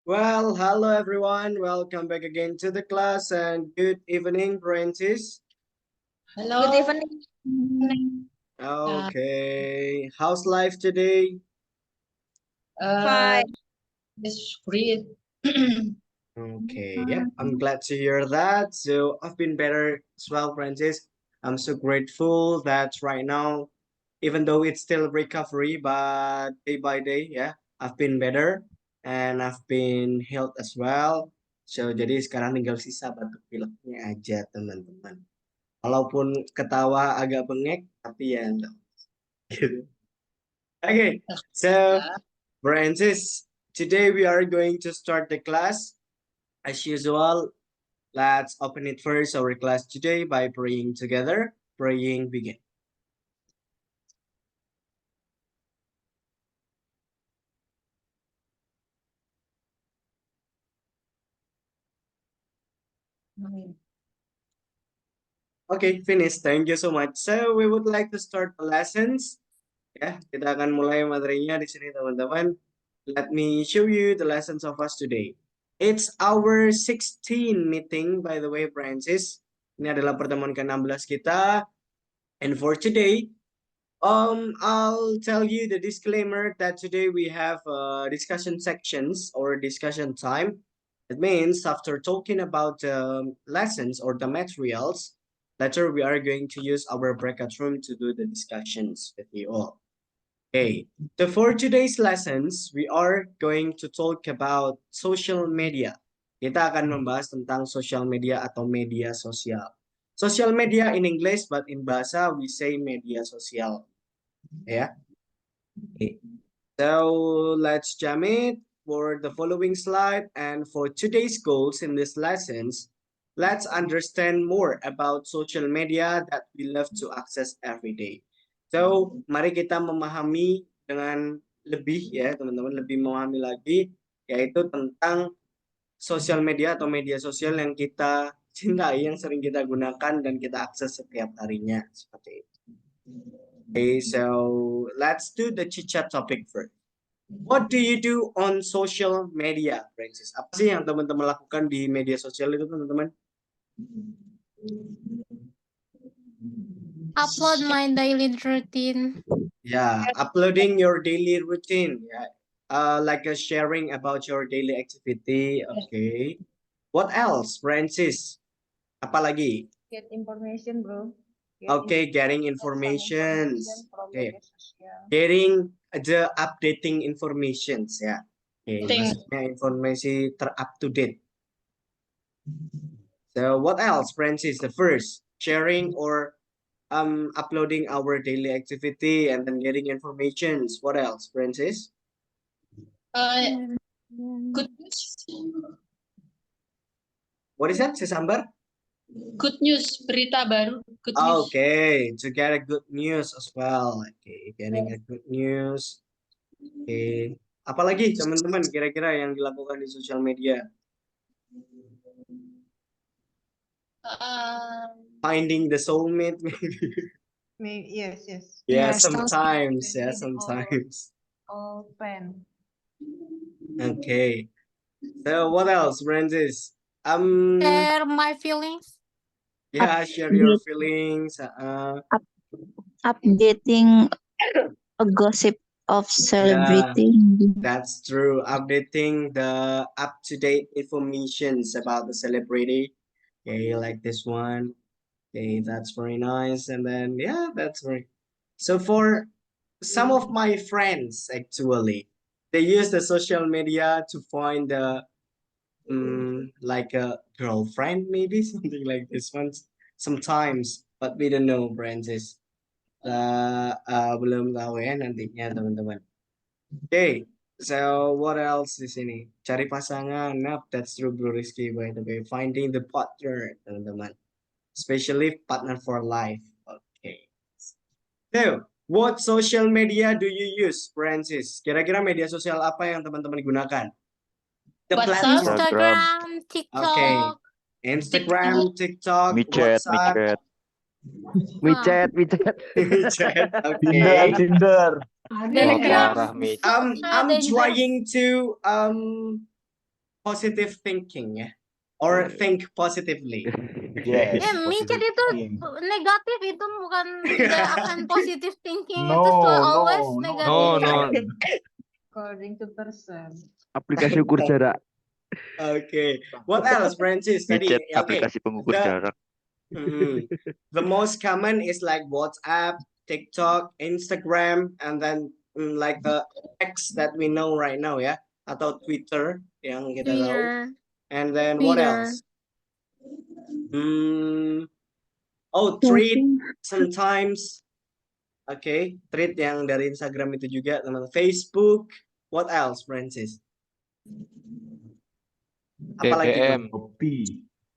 Well, hello everyone. Welcome back again to the class and good evening, Francis. Hello. Good evening. Okay, how's life today? Fine. It's great. Okay, yeah, I'm glad to hear that. So I've been better as well, Francis. I'm so grateful that right now, even though it's still recovery, but day by day, yeah, I've been better and I've been healed as well. So jadi sekarang tinggal sisa batuk pileknya aja, teman-teman. Walaupun ketawa agak bengek, tapi ya enggak. Gitu. Okay, so Francis, today we are going to start the class. As usual, let's open it first, our class today, by praying together. Praying begin. Okay, finish. Thank you so much. So we would like to start the lessons. Ya, kita akan mulai materinya di sini, teman-teman. Let me show you the lessons of us today. It's our 16 meeting, by the way, Francis. Ini adalah pertemuan ke-16 kita. And for today, I'll tell you the disclaimer that today we have discussion sections or discussion time. It means after talking about the lessons or the materials, later we are going to use our breakout room to do the discussions with you all. Okay, so for today's lessons, we are going to talk about social media. Kita akan membahas tentang social media atau media sosial. Social media in English, but in bahasa we say media sosial. Yeah. Okay. So let's jump it for the following slide. And for today's goals in these lessons, let's understand more about social media that we love to access every day. So, mari kita memahami dengan lebih ya, teman-teman, lebih memahami lagi, yaitu tentang sosial media atau media sosial yang kita cintai, yang sering kita gunakan dan kita akses setiap harinya. Seperti itu. Okay, so let's do the chit-chat topic first. What do you do on social media, Francis? Apa sih yang teman-teman lakukan di media sosial itu, teman-teman? Upload my daily routine. Yeah, uploading your daily routine. Yeah, like a sharing about your daily activity. Okay. What else, Francis? Apa lagi? Get information, bro. Okay, getting information. Okay. Getting the updating informations ya. Okay, maksudnya informasi ter-up to date. So what else, Francis? The first, sharing or uploading our daily activity and then getting informations. What else, Francis? Good news. What is that, Sesambar? Good news, berita baru. Good news. Okay, to get a good news as well. Okay, getting a good news. Okay, apalagi teman-teman kira-kira yang dilakukan di sosial media? Finding the soulmate, maybe. Yes. Yeah, sometimes. Yeah, sometimes. Open. Okay. So what else, Francis? Share my feelings. Yeah, share your feelings. Updating a gossip of celebrity. Yeah, that's true. Updating the up-to-date informations about the celebrity. Okay, like this one. Okay, that's very nice. And then yeah, that's very. So for some of my friends, actually, they use the social media to find the like a girlfriend, maybe something like this one. Sometimes, but we don't know, Francis. Belum tahu ya nantinya, teman-teman. Okay, so what else di sini? Cari pasangan. Nah, that's true, Bro Rizky, by the way. Finding the partner, teman-teman. Especially partner for life. Okay. So, what social media do you use, Francis? Kira-kira media sosial apa yang teman-teman gunakan? The platform. Instagram, TikTok. Okay. Instagram, TikTok, WeChat, WhatsApp. WeChat. WeChat. Okay. Tinder. Telegram. I'm trying to positive thinking ya, or think positively. Yes. Ya, micet positive itu thinking. negatif, itu bukan tidak akan positive thinking, itu No, always no, negatif. No. According to person. Aplikasi ukur jarak. Okay, what else, Francis? Tadi, Micet okay. aplikasi pengukur The- jarak. The most common is like WhatsApp, TikTok, Instagram, and then like the X that we know right now ya, atau Twitter yang kita tahu. Twitter. And then what Twitter. else? Tweet sometimes. Okay, tweet yang dari Instagram itu juga, teman. Facebook. What else, Francis? Apalagi bro? BBM. Kopi.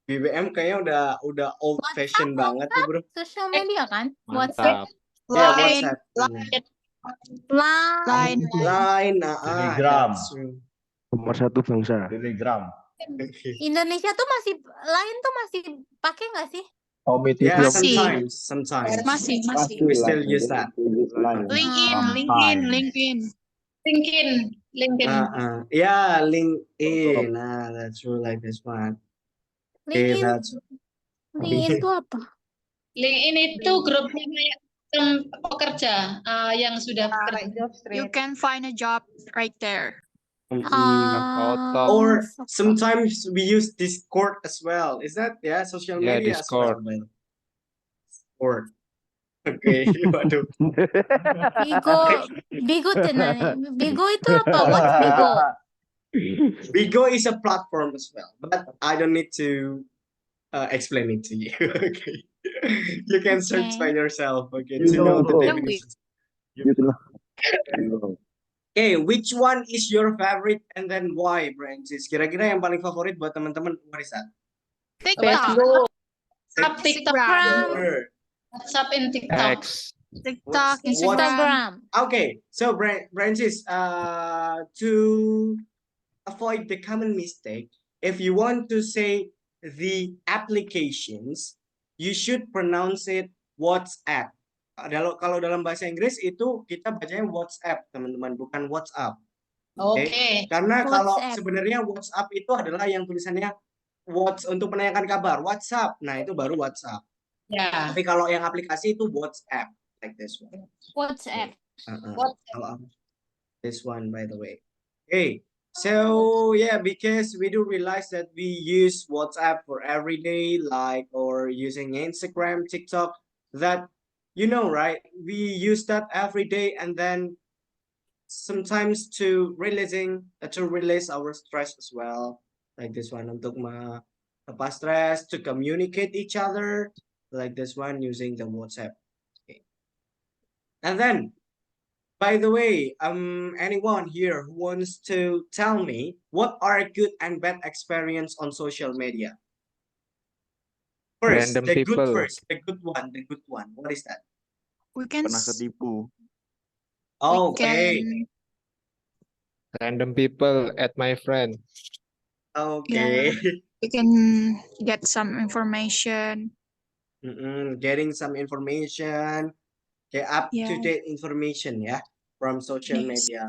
BBM kayaknya udah old fashion banget tuh, bro. Social media kan? WhatsApp. Mantap. Ya, Line. WhatsApp. Line. Line, Telegram. that's true. Nomor satu bangsa. Telegram. Okay. Indonesia tuh Line tuh masih pakai nggak sih? Yeah, Masih. sometimes. Masih. We still use that. LinkedIn. Yeah, LinkedIn. That's true, like this one. Okay, LinkedIn. that's LinkedIn itu apa? LinkedIn itu grupnya kayak pekerja yang sudah bekerja. You can find a job right there. Auto. or sometimes we use Discord as well. Is that social Yeah, media as well? Discord. Discord. Okay, waduh. Bigo tenan. Bigo itu apa? What's Bigo? Bigo is a platform as well, but I don't need to explain it to you. Okay, you can search by yourself. Okay, to know the definition. Okay, which one is your favorite and then why, Francis? Kira-kira yang paling favorit buat teman-teman what is that? TikTok. WhatsApp, TikTok, Sure. WhatsApp, and TikTok. X. TikTok, What's- Instagram. Okay, so Francis, to avoid the common mistake, if you want to say the applications, you should pronounce it WhatsApp. Kalau dalam bahasa Inggris itu kita bacanya WhatsApp, teman-teman, bukan WhatsApp. Oke. Karena kalau WhatsApp. sebenarnya WhatsApp itu adalah yang tulisannya untuk menanyakan kabar, WhatsApp. Nah, itu baru WhatsApp. Ya. Tapi kalau yang aplikasi itu WhatsApp, like this one. WhatsApp. WhatsApp. This one, by the way. Okay, so yeah, because we do realize that we use WhatsApp for every day, like or using Instagram, TikTok, that right? We use that every day, and then sometimes to release our stress as well, like this one untuk melepas stress, to communicate each other, like this one using the WhatsApp. Okay. And then, by the way, anyone here who wants to tell me what are good and bad experience on social media? First, Random the good people. first, the good one. What is that? We can Pernah ketipu. Okay. Random people at my friend. Okay. we can get some information. Getting some information, up-to-date information, from social Yes. media.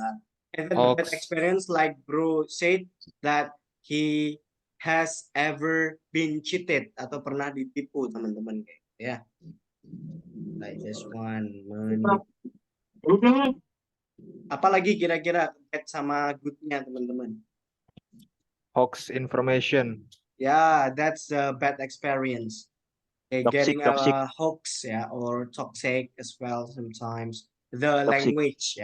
And then the bad Hoax. experience, like bro said, that he has ever been cheated atau pernah ditipu, teman-teman, ya. Like this one. Apalagi kira-kira bad sama good-nya, teman-teman? Hoax information. Yeah, that's a bad experience. Getting Toxic. a hoax, or toxic as well sometimes. The Toxic. language,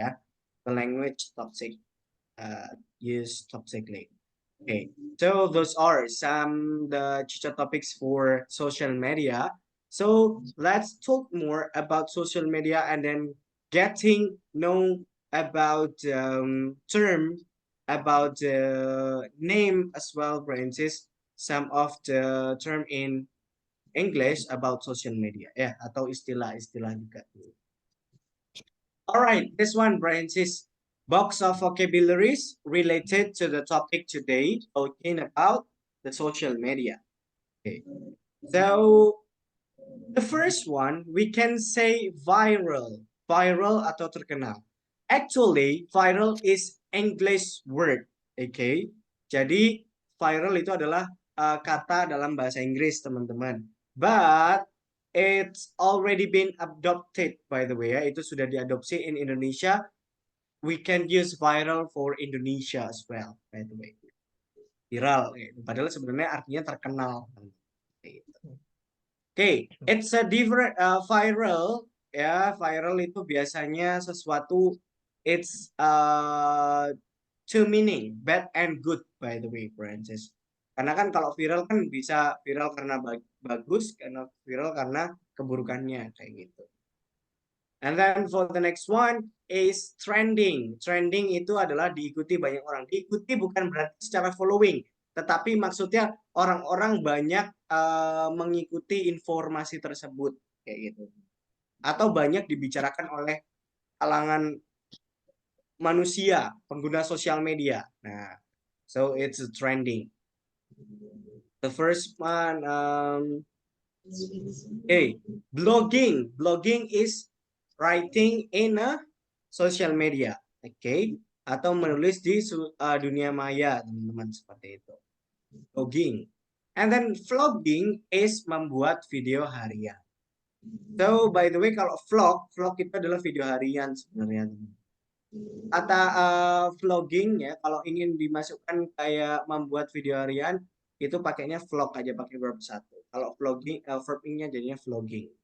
the language toxic, used toxically. Okay, so those are some the Chicha topics for social media. So let's talk more about social media and then getting know about term, about the name as well, Francis. Some of the term in English about social media, atau istilah-istilah juga. Alright, this one, Francis, box of vocabularies related to the topic today, talking about the social media. Okay, so the first one we can say viral atau terkenal. Actually, viral is English word, okay? Jadi viral itu adalah kata dalam bahasa Inggris, teman-teman. But it's already been adopted, by the way, ya. Itu sudah diadopsi in Indonesia. We can use viral for Indonesia as well, by the way. Viral, ya. Padahal sebenarnya artinya terkenal. Oke, it's a different viral, ya. Viral itu biasanya sesuatu, it's two meaning, bad and good, by the way, Francis. Karena kan kalau viral kan bisa viral karena bagus, karena viral karena keburukannya, kayak gitu. And then for the next one is trending. Trending itu adalah diikuti banyak orang. Diikuti bukan berarti secara following, tetapi maksudnya orang-orang banyak mengikuti informasi tersebut, kayak gitu. Atau banyak dibicarakan oleh kalangan manusia, pengguna sosial media. Nah, so it's trending. The first one, blogging. Blogging is writing in a social media, atau menulis di dunia maya, teman-teman, seperti itu. Blogging. And then vlogging is membuat video harian. So by the way, kalau vlog itu adalah video harian sebenarnya. Kata vlogging, ya, kalau ingin dimasukkan kayak membuat video harian, itu pakainya vlog aja, pakai verb 1. Kalau vlogging, verb-nya jadinya vlogging.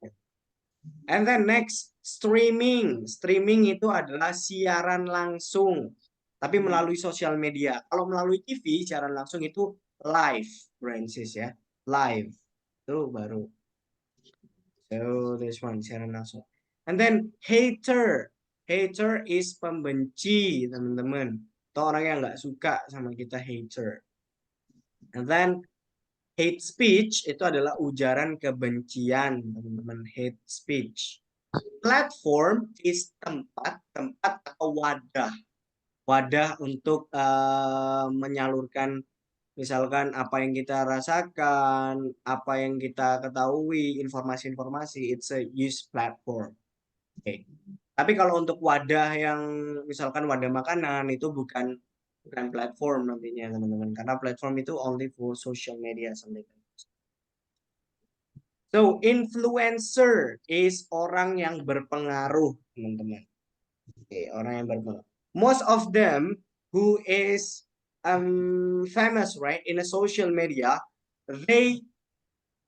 And then next, streaming. Streaming itu adalah siaran langsung, tapi melalui sosial media. Kalau melalui TV, siaran langsung itu live, Francis, ya. Live. Itu baru. So this one, siaran langsung. And then hater. Hater is pembenci, teman-teman. Atau orang yang nggak suka sama kita, hater. And then hate speech itu adalah ujaran kebencian, teman-teman. Hate speech. Platform is tempat atau wadah. Wadah untuk menyalurkan misalkan apa yang kita rasakan, apa yang kita ketahui, informasi-informasi. It's a use platform. Oke. Tapi kalau untuk wadah yang misalkan wadah makanan itu bukan platform nantinya, teman-teman, karena platform itu only for social media, something like that. So influencer is orang yang berpengaruh, teman-teman. Oke, orang yang berpengaruh. Most of them who is famous, right, in a social media, they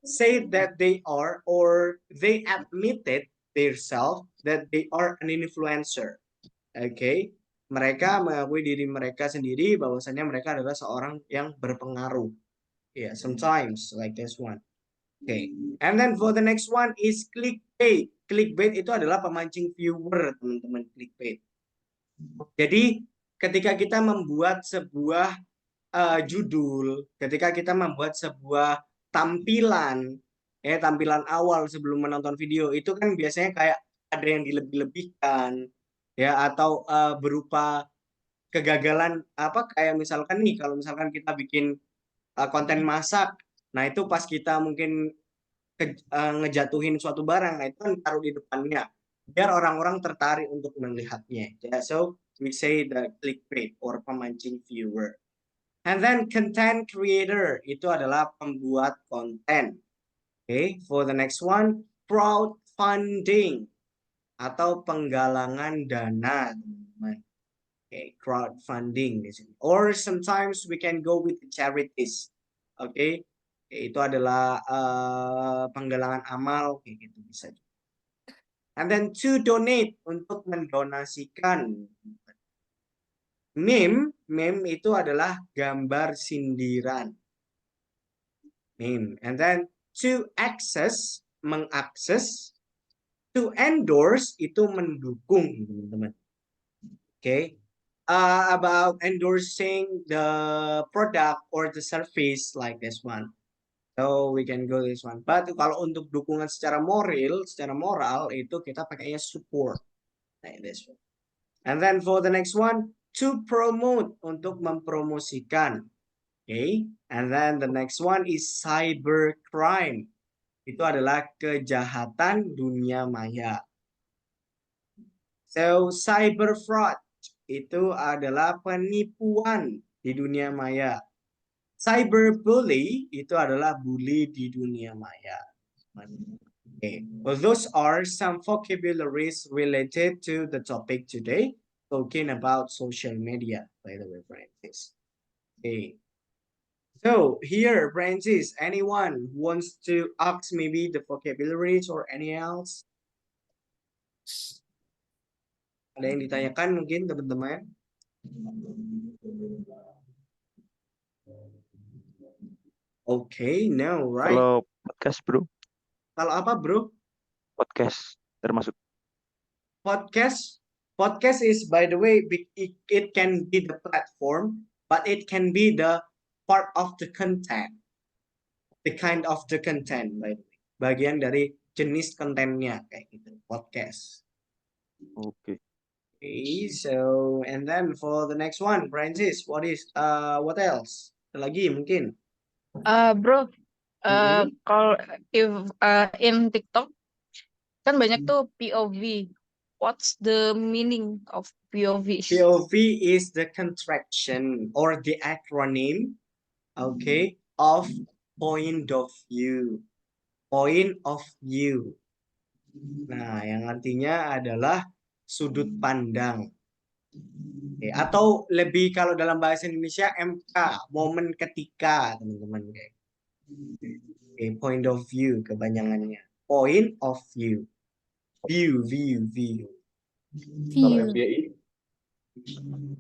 say that they are, or they admitted themselves that they are an influencer. Oke, mereka mengakui diri mereka sendiri bahwasanya mereka adalah seorang yang berpengaruh. Yeah, sometimes like this one. Okay, and then for the next one is clickbait. Clickbait itu adalah pemancing viewer, teman-teman. Clickbait. Jadi ketika kita membuat sebuah judul, ketika kita membuat sebuah tampilan, tampilan awal sebelum menonton video, itu kan biasanya kayak ada yang dilebih-lebihkan, ya, atau berupa kegagalan, apa, kayak misalkan nih, kalau misalkan kita bikin konten masak, nah itu pas kita mungkin ngejatuhin suatu barang, nah itu kan taruh di depannya biar orang-orang tertarik untuk melihatnya, ya. So we say the clickbait or pemancing viewer. And then content creator itu adalah pembuat konten. Okay, for the next one, crowdfunding atau penggalangan dana, teman-teman. Okay, crowdfunding di sini. Or sometimes we can go with the charities. Okay, itu adalah penggalangan amal, kayak gitu bisa. And then to donate, untuk mendonasikan. Meme itu adalah gambar sindiran. Meme. And then to access, mengakses. To endorse itu mendukung, teman-teman. Okay. About endorsing the product or the service like this one. So we can go this one. But kalau untuk dukungan secara moral itu kita pakainya support. Like this one. And then for the next one, to promote, untuk mempromosikan. Okay. And then the next one is cybercrime. Itu adalah kejahatan dunia maya. So cyber fraud itu adalah penipuan di dunia maya. Cyberbully itu adalah bully di dunia maya. Okay. Well, those are some vocabularies related to the topic today, talking about social media, by the way, Francis. Okay. So here, Francis, anyone wants to ask maybe the vocabularies or any else? Ada yang ditanyakan mungkin teman-teman? Okay, no, right? Kalau podcast bro, Kalau apa, bro? podcast termasuk. Podcast is, by the way, it can be the platform, but it can be the part of the content. The kind of the content, by the way. Bagian dari jenis kontennya kayak gitu, podcast. Oke. Okay, so and then for the next one, Francis, what else? Ada lagi mungkin? Bro, Mhm. kalau in TikTok kan banyak tuh POV. What's the meaning of POV? POV is the contraction or the acronym, okay, of point of view. Point of view. Nah, yang artinya adalah sudut pandang. Oke, atau lebih kalau dalam bahasa Indonesia MK, momen ketika, teman-teman. Oke, point of view kepanjangannya. Point of view. View. Kalau View. MBI,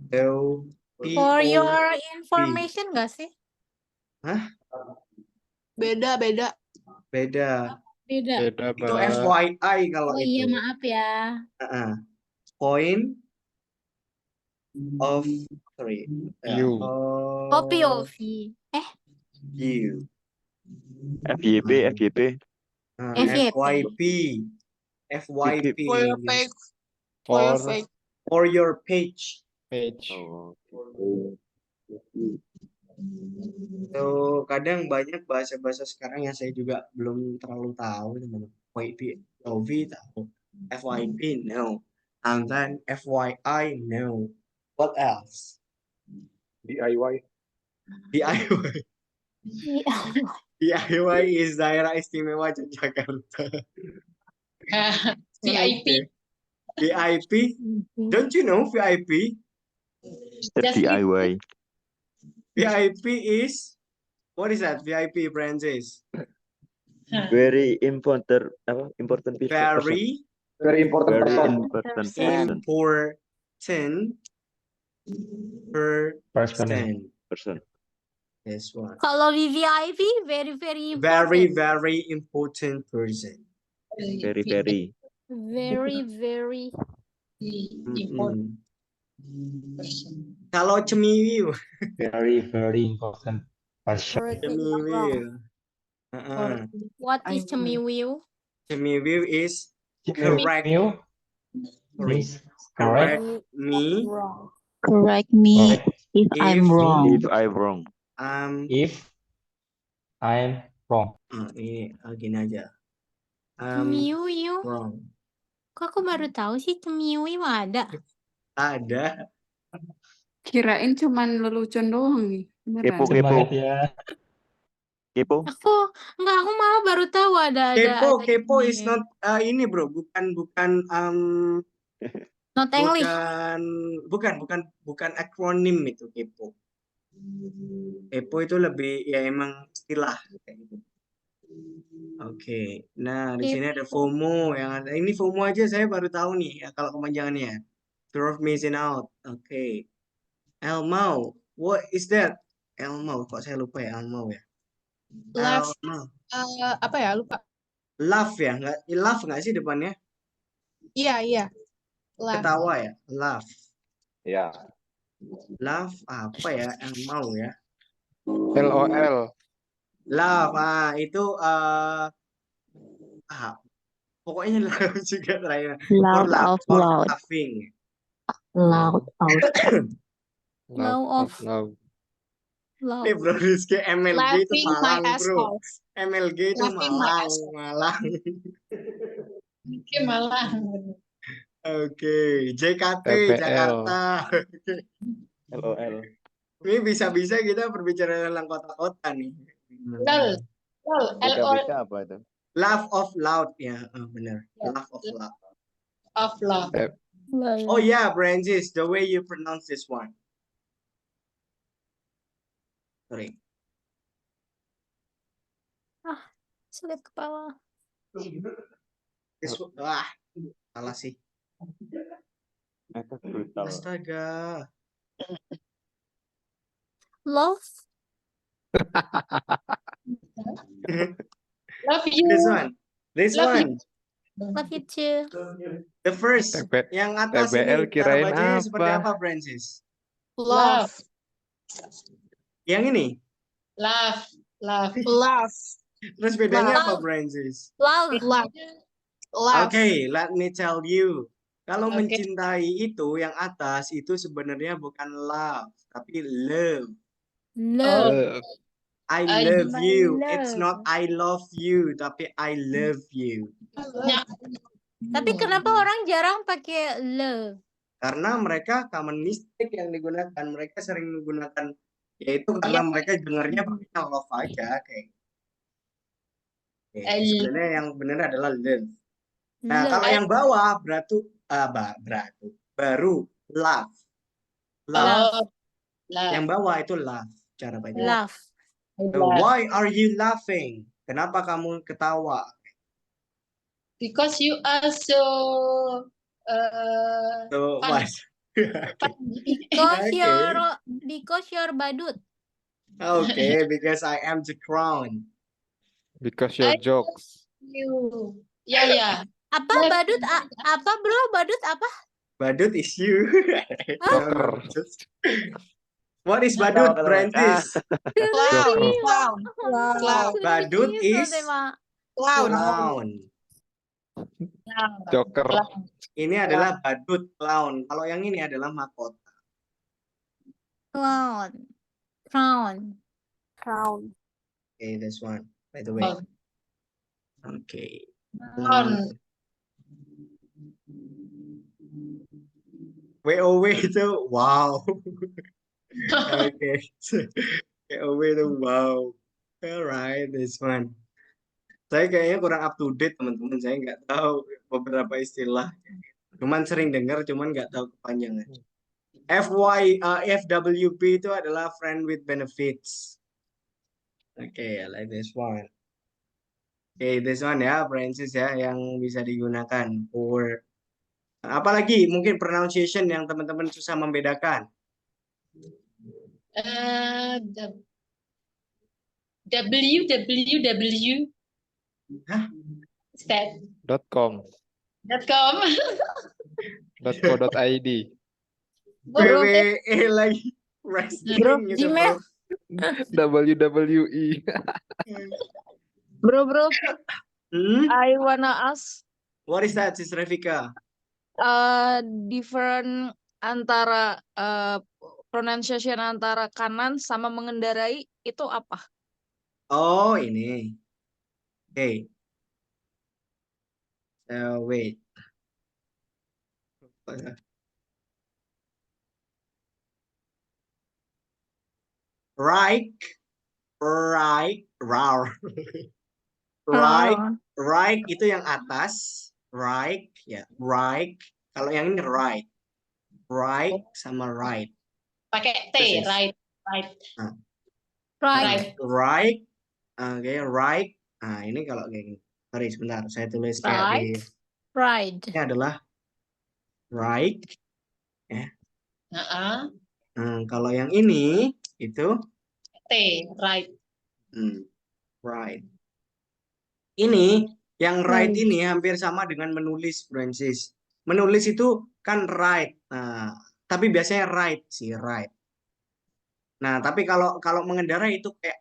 So, For POV. your information nggak sih? Beda. Beda. Beda. beda Itu Mbak. FYI kalau Oh iya, itu. maaf ya. Point of sorry. View. Oh, POV. View. FYP. FYP. FYP. For your English. page. For your For page. For your page. page. Oh. So, kadang banyak bahasa-bahasa sekarang yang saya juga belum terlalu tahu, teman-teman. POV tahu. FYP no. And then FYI no. What else? DIY. DIY. DIY is Daerah Istimewa Yogyakarta. VIP. Okay. VIP? Don't you know VIP? Step Just DIY. VIP is what is that? VIP, Francis? Very important important person. Very important Very person. important person. important person. Person. This one. Kalau VVIP, very Very, important. very important person. Very. Very important Mm-mm. person. Kalau cemiwiw, Very important person. cemiwiw. What is cemiwiw? Cemiwiw is correct. You Sorry. means Correct correct. me. Wrong. Correct me if I'm If- wrong. If I'm wrong. If I'm wrong. Ini gini aja. Cemiwiw. Wrong. Kok aku baru tahu sih cemiwiw ada. Ada. Kirain cuman lelucon doang nih. Beneran. Kepo. Semangat ya. Kepo. Aku malah baru tahu ada Kepo is ini. not ini bro, bukan Not English. bukan akronim itu kepo. Kepo itu lebih ya emang istilah kayak gitu. Oke, nah di sini ada FOMO yang ada. Ini FOMO aja saya baru tahu nih ya kalau kepanjangannya. Fear of missing out. Oke. Elmo, what is that? Elmo, kok saya lupa ya Elmo ya. Laugh. Elmo. Apa ya? Lupa. Laugh ya, laugh nggak sih depannya? Iya. Laugh. Ketawa ya, laugh. Ya. Laugh apa ya? Elmo ya. LOL. Laugh, itu pokoknya laugh juga terakhir. Loud Or laugh, out or loud. laughing. Loud out. Low of. Loud. Low. Nih bro Rizky MLG itu Laughing my Malang ass bro. off. MLG itu Laughing my ass off. Malang. Oke, malah. Oke, JKT TPL. Jakarta. LOL. Ini bisa-bisa kita berbicara tentang kota-kota nih. Lol. Lol. BKBK apa itu? Laugh of loud ya, benar. Laugh of loud. Of love. Oh yeah, Francis, the way you pronounce this one. Sorry. Sulit kepala. This salah sih. Brutal. Astaga. Love. Love you. This Love one. Love you too. The first, yang atas TBL ini cara kirain bacanya seperti apa? apa, Francis? Love. Yang ini. Love. Love. Love. Terus bedanya Love. apa, Francis? Love. Love. Love. Okay, let me tell you. Kalau Okay. mencintai itu yang atas itu sebenarnya bukan love, tapi love. Love. I I love you. love. It's not I love you, tapi I love you. Tapi kenapa orang jarang pakai love? Karena mereka common mistake yang digunakan. Mereka sering menggunakan yaitu karena mereka dengarnya pakai love aja kayak. Sebenarnya yang benar adalah love. Nah, kalau yang bawah baru love. Love. Yang bawah itu love cara bacanya. Love. So, why are you laughing? Kenapa kamu ketawa? Because you are so So, fun. what? Because you're badut. Okay, because I am the crown. Because your jokes. You. Ya. Apa badut? Apa bro? Badut apa? Badut is you. Joker. What is badut, Francis? Clown. Badut is clown. Joker. Ini adalah badut clown. Kalau yang ini adalah mahkota. Clown. Okay, this one. By the way. Oh. Okay. WOW itu wow. Okay. WOW itu wow. Alright, this one. Saya kayaknya kurang up to date teman-teman. Saya nggak tahu beberapa istilah. Cuman sering dengar, cuman nggak tahu kepanjangan. FWB itu adalah friend with benefits. Okay, I like this one. Okay, this one ya, Francis ya, yang bisa digunakan for apalagi mungkin pronunciation yang teman-teman susah membedakan. www. Hah? .com. .com. .co.id. WWE lagi wrestling gitu, Gmail. WWE. Bro, Hmm? I wanna ask What is that, Sis Revika? different antara pronunciation antara kanan sama mengendarai itu apa? Oh, ini. Okay. Wait. Right, itu yang atas, right, ya, right. Kalau yang ini right sama right. Pakai T, right. Right. Oke, right. Nah, ini kalau kayak gini. Sorry, sebentar, saya tulis kayak di. Right. Ini adalah right. Ya. Kalau yang ini itu T, right. Right. Ini yang right ini hampir sama dengan menulis, Francis. Menulis itu kan right. Nah, tapi biasanya right sih, right. Nah, tapi kalau mengendarai itu kayak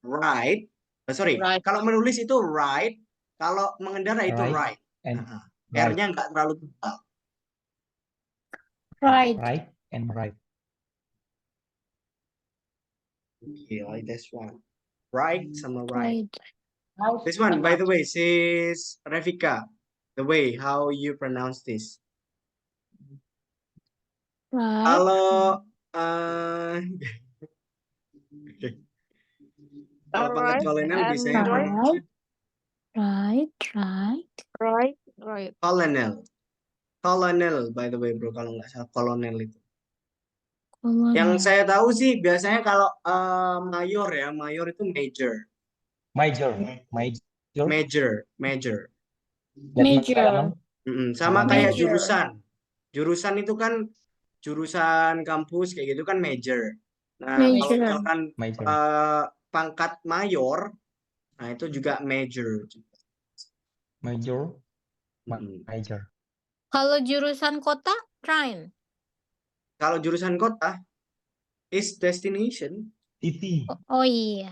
right. Right. Kalau menulis itu right, kalau mengendarai itu right. R-nya nggak terlalu tebal. Right. Right and right. Okay, like this one. Right sama right. Right. This one, by the way, Sis Revika, the way how you pronounce this. Right. Kalau Oke. Kalau pangkat Alright, kolonel and biasanya namanya right. kolonel. Kolonel, by the way, bro. Kalau nggak salah kolonel itu. Kolonel. Yang saya tahu sih biasanya kalau mayor ya, mayor itu major. Major. Major. Letnan Major. dalam. Sama Major. kayak jurusan. Jurusan itu kan jurusan kampus kayak gitu kan major. Nah, kalau Major. misalkan Major. pangkat mayor, nah itu juga major. Major. Mm-mm. Major. Kalau jurusan kota, Ryan. Kalau jurusan kota is destination. City. Oh iya.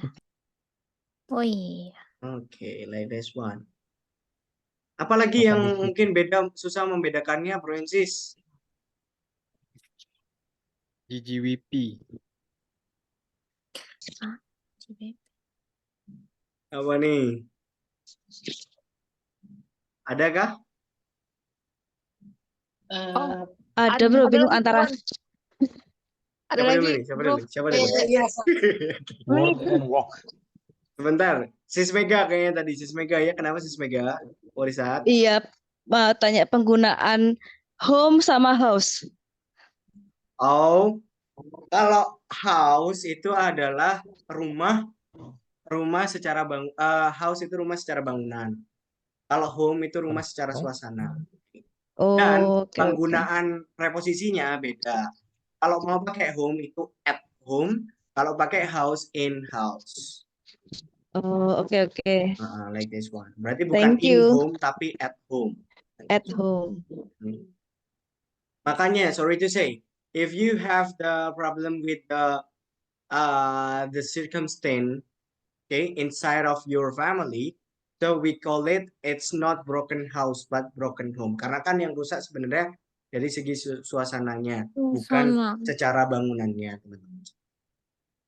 Oh iya. Oke, like this one. Apalagi Kota yang distrik. mungkin susah membedakannya, Bro Ensis? GGWP. Apa nih? Adakah? Eh, Ada bro, bingung antara. Ada Siapa lagi, dulu nih? Siapa dulu? Work and walk. Sebentar, Sis Mega kayaknya tadi. Sis Mega ya, kenapa Sis Mega? Warisat. Iya, mau tanya penggunaan home sama house. Oh, kalau house itu adalah rumah secara house itu rumah secara bangunan. Kalau home itu rumah secara suasana. Dan Oh, oke. penggunaan preposisinya beda. Kalau mau pakai home itu at home, kalau pakai house in house. Oh, oke. Like this one. Berarti bukan Thank in you. home tapi at home. At home. Makanya sorry to say, if you have the problem with the circumstance, okay, inside of your family, so we call it's not broken house but broken home. Karena kan yang rusak sebenarnya dari segi suasananya, bukan secara bangunannya, teman-teman.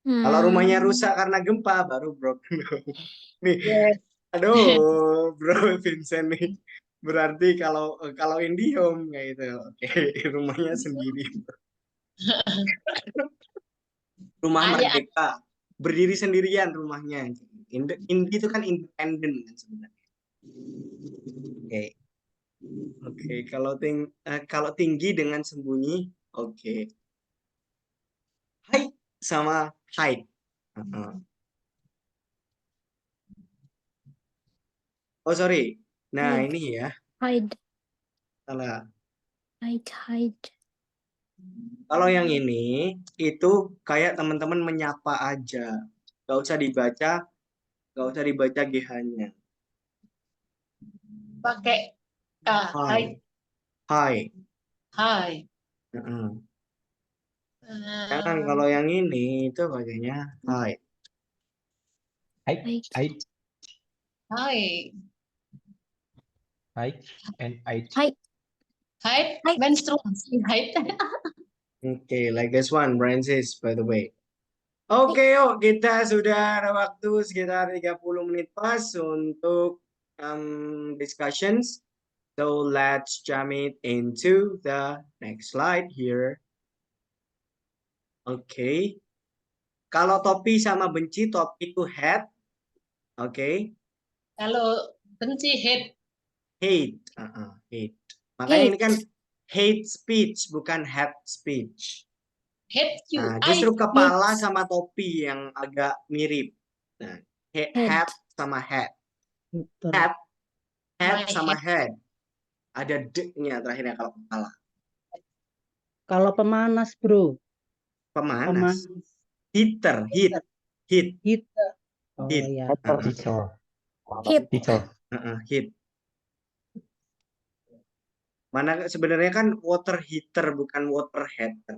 Kalau rumahnya rusak karena gempa baru broken home. Nih, aduh, Bro Vincent nih. Berarti kalau IndiHome kayak gitu, oke, rumahnya sendiri. Rumah merdeka, berdiri sendirian rumahnya. Indi itu kan independen kan sebenarnya. Oke. Kalau tinggi dengan sembunyi, oke. Height sama height. Oh sorry. Nah Height. ini ya. Hide. Salah. Hide. Kalau yang ini itu kayak teman-teman menyapa aja, nggak usah dibaca GH-nya. pakai Hi. Jangan kalau yang ini itu pakainya hi. Height and height. height menstruasi height. Oke, like this one, Francis, by the way. Oke, yuk kita sudah ada waktu sekitar 30 menit pas untuk discussions. So let's jump it into the next slide here. Oke. Kalau topi sama benci, topi itu hate. Oke. Kalau benci hate. Hate. Makanya ini kan hate speech, bukan hate speech. Hate you. Nah, justru kepala sama topi yang agak mirip. Nah, head sama head. Head sama head. Ada D-nya terakhirnya kalau kepala. Kalau pemanas, bro. Pemanas. Heater. Heat. Oh, Heat. ya. Teacher. Heat. Mana sebenarnya kan water heater bukan water heater.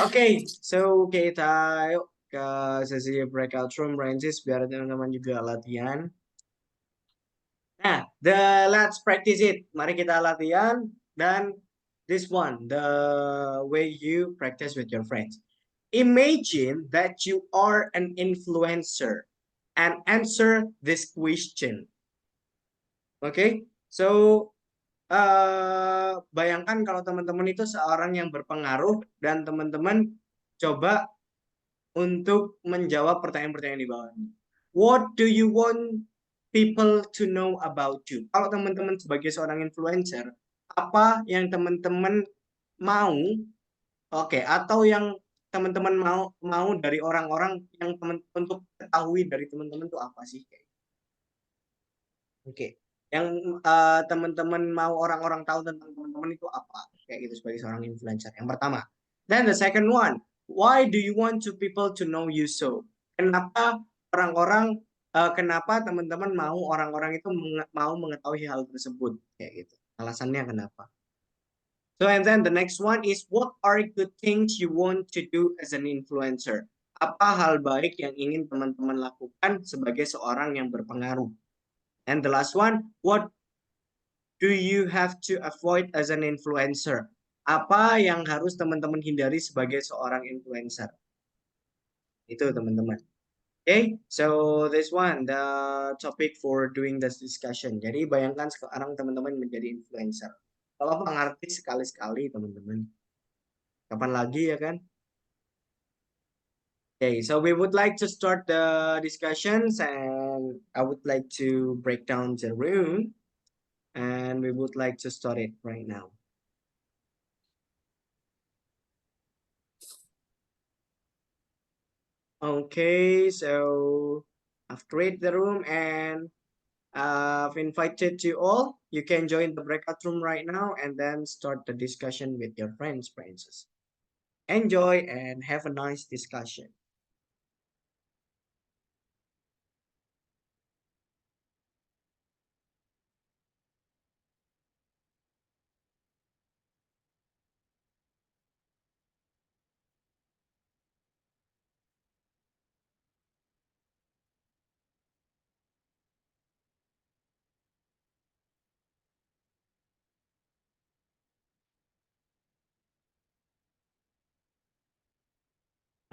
Oke, so kita yuk ke sesi breakout room, Francis, biar teman-teman juga latihan. Nah, let's practice it. Mari kita latihan dan this one, the way you practice with your friends. Imagine that you are an influencer and answer this question. Okay, so bayangkan kalau teman-teman itu seorang yang berpengaruh dan teman-teman coba untuk menjawab pertanyaan-pertanyaan di bawah ini. What do you want people to know about you? Kalau teman-teman sebagai seorang influencer, apa yang teman-teman mau, atau yang teman-teman mau dari orang-orang yang untuk ketahui dari teman-teman itu apa sih? Oke. Yang teman-teman mau orang-orang tahu tentang teman-teman itu apa? Kayak gitu sebagai seorang influencer. Yang pertama. Then the second one, why do you want to people to know you so? Kenapa orang-orang kenapa teman-teman mau orang-orang itu mau mengetahui hal tersebut? Kayak gitu. Alasannya kenapa? So and then the next one is what are good things you want to do as an influencer? Apa hal baik yang ingin teman-teman lakukan sebagai seorang yang berpengaruh? And the last one, what do you have to avoid as an influencer? Apa yang harus teman-teman hindari sebagai seorang influencer? Itu teman-teman. Okay, so this one, the topic for doing this discussion. Jadi bayangkan sekarang teman-teman menjadi influencer. Kalau pengartis sekali-sekali teman-teman. Kapan lagi ya kan? Okay, so we would like to start the discussions and I would like to break down the room. And we would like to start it right now. Okay, so I've created the room and I've invited you all. You can join the breakout room right now and then start the discussion with your friends. Enjoy and have a nice discussion.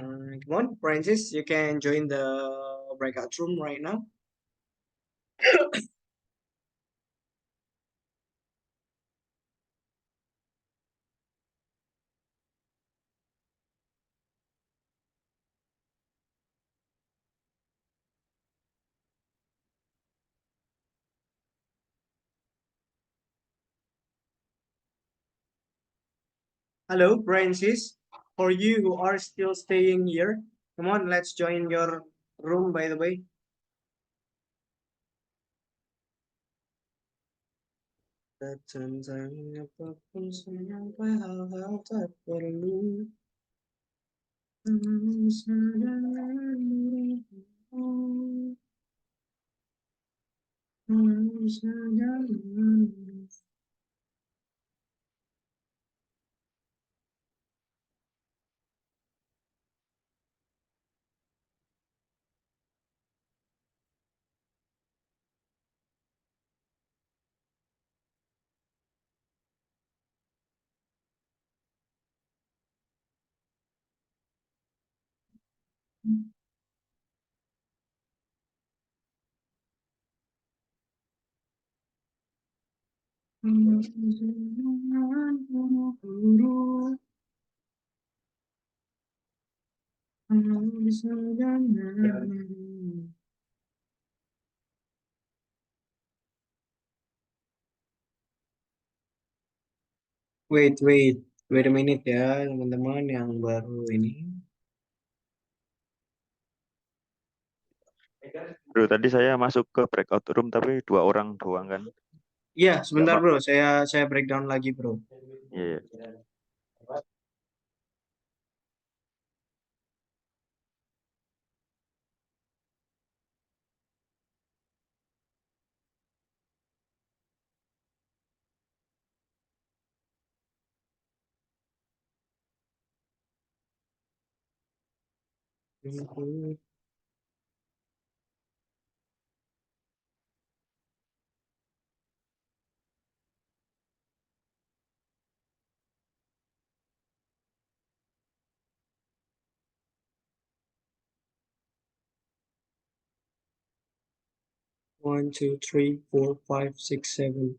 Come on, Francis, you can join the breakout room right now. Hello, Francis. For you who are still staying here, come on, let's join your room, by the way. Apapun sampai hal-hal tak perlu. Wait a minute ya teman-teman yang baru ini. Bro, tadi saya masuk ke breakout room tapi 2 orang doang kan. Iya, sebentar Nggak, bro, saya breakdown lagi bro. Iya. One, two, three, four, five, six, seven.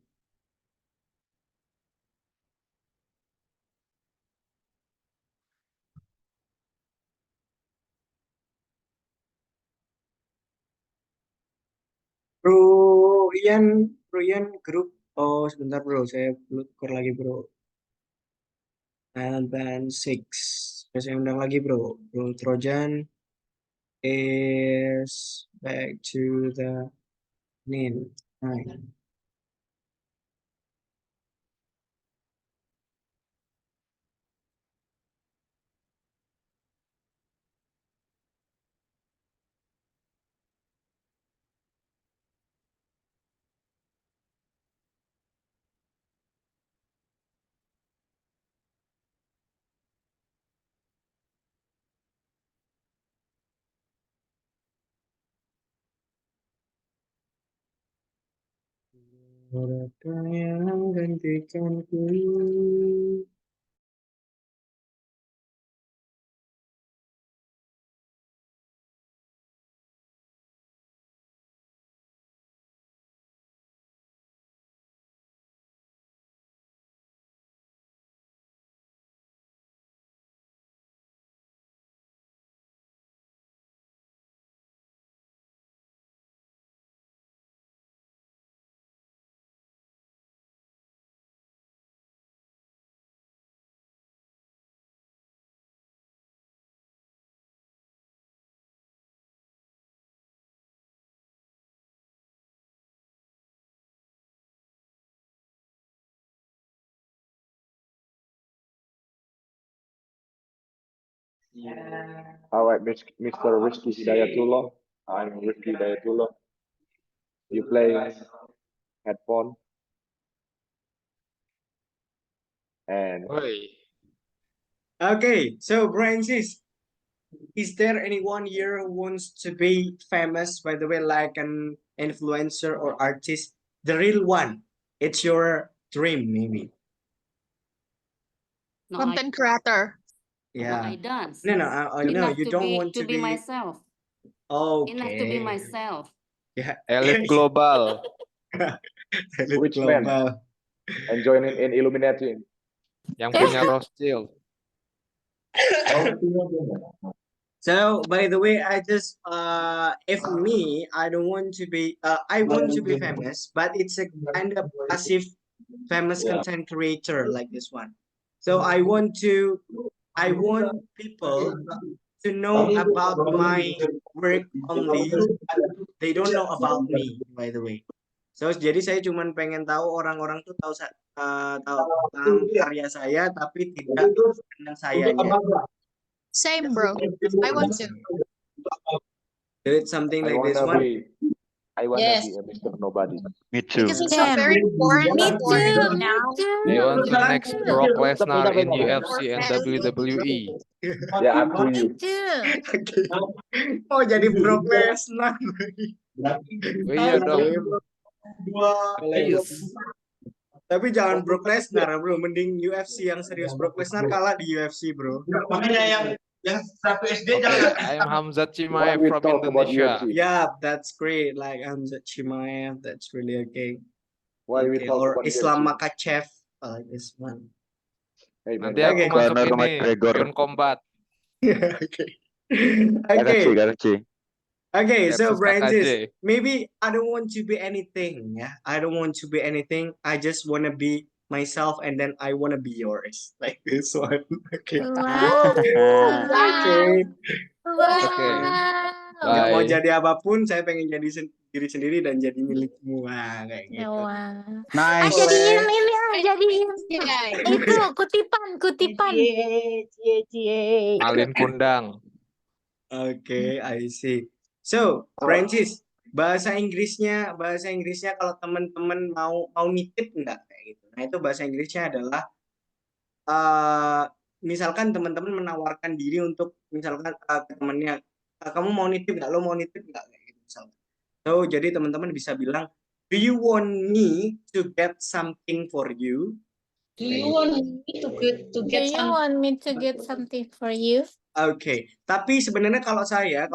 Bro Ian grup. Oh, sebentar bro, saya tuker lagi bro. Dan six. Saya undang lagi bro. Bro Trojan is back to the main. Right. Mereka yang gantikanku. All right, Mr. Rizky Hidayatullah. I'm Rizky Hidayatullah. You play headphone and Woi, Okay, so Francis, is there anyone here who wants to be famous, by the way, like an influencer or artist? The real one. It's your dream, maybe. No, I, Content creator. no, Yeah. I dance. No, Enough you to don't be want to be myself. Enough to be okay. myself. Yeah. elit global. Elit Which man? global. and join in Illuminati. Yang punya Rothschild. So, by the way, I just if me, I don't want to be I want to be famous, but it's a kind of passive famous content creator like this one. So I want people to know about my work only, but they don't know about me, by the way. So jadi saya cuman pengen tahu orang-orang tuh tahu tahu tentang karya saya, tapi tidak tentang sayanya. Same, bro. I want to. Do it something like this one. I wanna Yes. be a Mr. Nobody. Me too. Because it's so Same. very boring. Me boring too, me now. too. They want to next Brock Lesnar in Bentar. UFC and WWE. Yeah, up to Me you. too. Oke. Oh, jadi Brock Lesnar. Oh iya dong. Please. Tapi jangan Brock Lesnar, bro. Mending UFC yang serius. Brock Lesnar kalah di UFC, bro. Makanya yang 1 SD Okay, jangan. I'm Hamzat Why Chimaev we from talk about Indonesia. UFC? Yeah, that's great. Like Hamzat Chimaev, that's really okay. Why we Okay, talk or about Islam UFC? Makachev, like this one. Hey, man, Nanti aku Okay. masuk Conor ini McGregor. Iron Combat Okay. Okay. KFC. Okay, so versus Francis, KKJ. maybe I don't want to be anything. Yeah, I don't want to be anything. I just want to be myself, and then I want to be yours, like this one. Okay. Wow. Okay. Okay. Nggak mau Bye. jadi apapun, saya pengen jadi diri sendiri dan jadi milikmu. Wah, kayak gitu. Wah. Nice. Jadiin ini jadiin Yeah. itu kutipan. Cie. Alin Kundang. Okay, I see. So, Francis, bahasa Inggrisnya kalau teman-teman mau nitip nggak kayak gitu. Nah, itu bahasa Inggrisnya adalah misalkan teman-teman menawarkan diri untuk misalkan ke temannya, kamu mau nitip nggak? Lo mau nitip nggak kayak gitu misalkan. So, jadi teman-teman bisa bilang, do you want me to get something for you? Do you want me to Do get you some? want me to get something for you? Oke, tapi sebenarnya kalau saya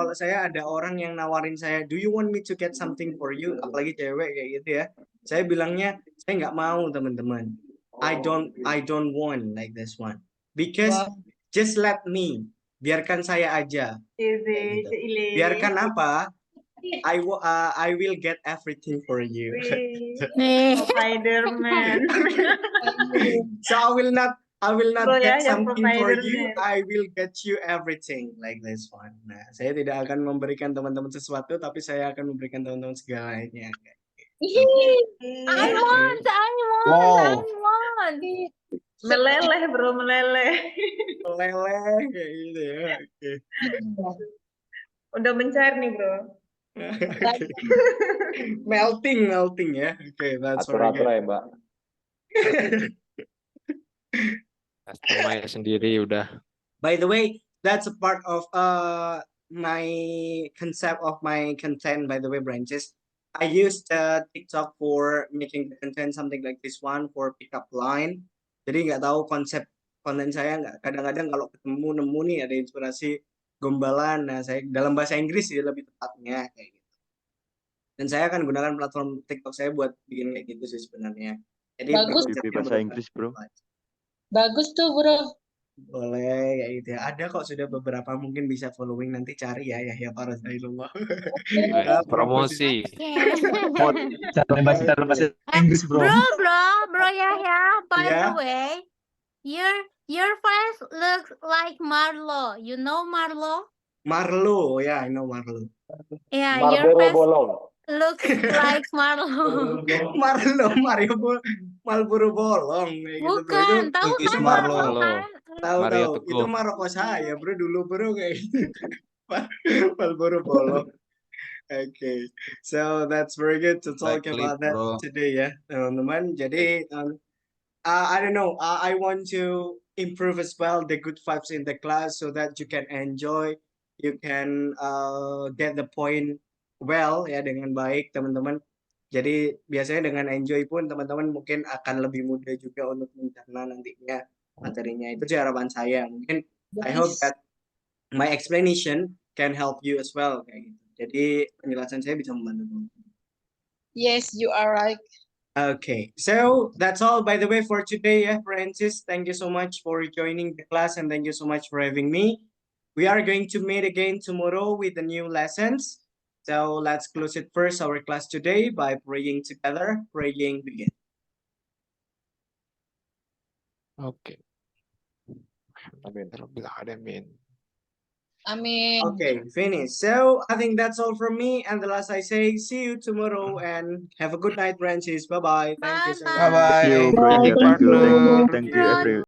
ada orang yang nawarin saya, do you want me to get something for you? Apalagi cewek kayak gitu ya. Saya bilangnya, saya nggak mau teman-teman. I don't want like this one. Because just let me. Biarkan saya aja. Kayak gitu. Biarkan apa? I will get everything for you. Nih. Spider-Man. So I will not Bro, ya, get yang something for you. providernya. I will get you everything like this one. Nah, saya tidak akan memberikan teman-teman sesuatu, tapi saya akan memberikan teman-teman segalanya. I want. Wow. Meleleh, bro, meleleh. Meleleh kayak gitu ya. Oke. Udah mencair nih, bro. Melting ya. Oke, that's very Atur-atur good. ya, Mbak. Customize sendiri udah. By the way, that's a part of my concept of my content. By the way, branches, I used TikTok for making the content something like this one for pickup line. Jadi nggak tahu konsep konten saya nggak. Kadang-kadang kalau nemu nih ada inspirasi gombalan. Nah, saya dalam bahasa Inggris sih lebih tepatnya kayak gitu. Dan saya akan gunakan platform TikTok saya buat bikin kayak gitu sih sebenarnya. Jadi Bagus. FYP bahasa Inggris, bro. Bagus tuh, bro. Boleh kayak gitu ya. Ada kok sudah beberapa, mungkin bisa following, nanti cari ya Yahya Farazailullah. Promosi. Cara bahasa Inggris, bro. Bro Yahya, by Yeah. the way, your face looks like Marlo. You know Marlo? Marlo, ya, I know Marlo. Yeah, your Marlboro face bolong. looks like Marlo. Marlboro bolong kayak gitu, bro. Bukan, tahu itu kan Marlo. Marlo kan? Tahu Mario tahu. Teguh. Itu Maroko saya, bro, dulu, bro, kayak gitu. Marlboro bolong. Okay, so that's very good to talk Exactly, about that bro. today ya, teman-teman. Jadi I don't know. I want to improve as well the good vibes in the class so that you can enjoy, you can get the point well ya dengan baik, teman-teman. Jadi biasanya dengan enjoy pun teman-teman mungkin akan lebih mudah juga untuk mencerna nantinya materinya. Itu sih harapan saya. Mungkin I hope that my explanation can help you as well kayak gitu. Jadi penjelasan saya bisa membantu teman-teman. Yes, you are right. Okay, so that's all by the way for today, yeah, Francis. Thank you so much for joining the class and thank you so much for having me. We are going to meet again tomorrow with the new lessons. So let's close it first, our class today, by praying together. Praying begin. Oke. Amin. Rabbil alamin. Amin. Okay, finish. So I think that's all from me. And the last I say, see you tomorrow and have a good night, branches. Bye-bye. Thank you so much. Thank you, bro. Bye, Thank you. thank you. Thank you, everyone.